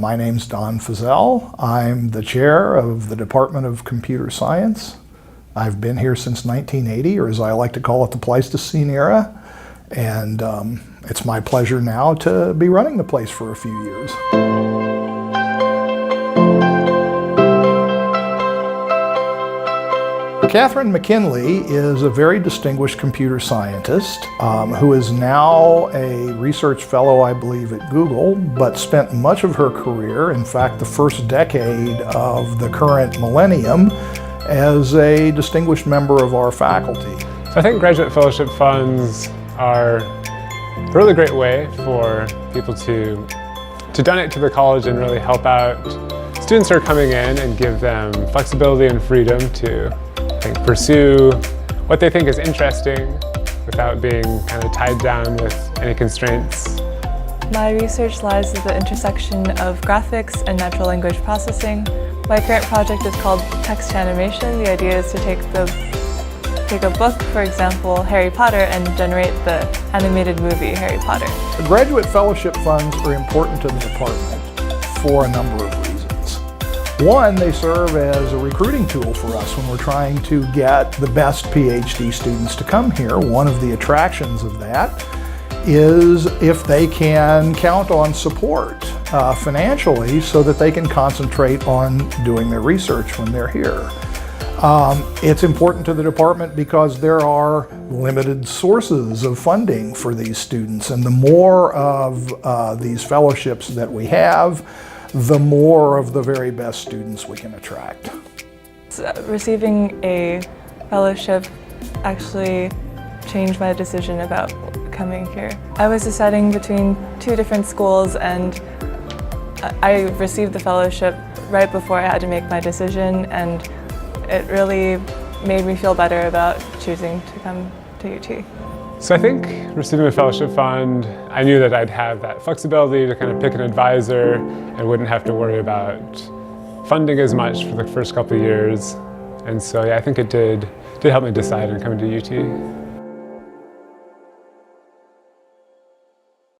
My name's Don Fazell. I'm the chair of the Department of Computer Science. I've been here since 1980, or as I like to call it, the Pleistocene era. And it's my pleasure now to be running the place for a few years. Kathryn McKinley is a very distinguished computer scientist who is now a research fellow, I believe, at Google, but spent much of her career, in fact, the first decade of the current millennium, as a distinguished member of our faculty. So I think graduate fellowship funds are a really great way for people to donate to the college and really help out students who are coming in and give them flexibility and freedom to pursue what they think is interesting without being kind of tied down with any constraints. My research lies at the intersection of graphics and natural language processing. My current project is called text animation. The idea is to take a book, for example, Harry Potter, and generate the animated movie Harry Potter. The graduate fellowship funds are important to the department for a number of reasons. One, they serve as a recruiting tool for us when we're trying to get the best Ph.D. students to come here. One of the attractions of that is if they can count on support financially so that they can concentrate on doing their research when they're here. It's important to the department because there are limited sources of funding for these students, and the more of these fellowships that we have, the more of the very best students we can attract. Receiving a fellowship actually changed my decision about coming here. I was deciding between two different schools, and I received the fellowship right before I had to make my decision, and it really made me feel better about choosing to come to UT. So I think receiving a fellowship fund, I knew that I'd have that flexibility to kind of pick an advisor and wouldn't have to worry about funding as much for the first couple of years. And so yeah, I think it did help me decide on coming to UT.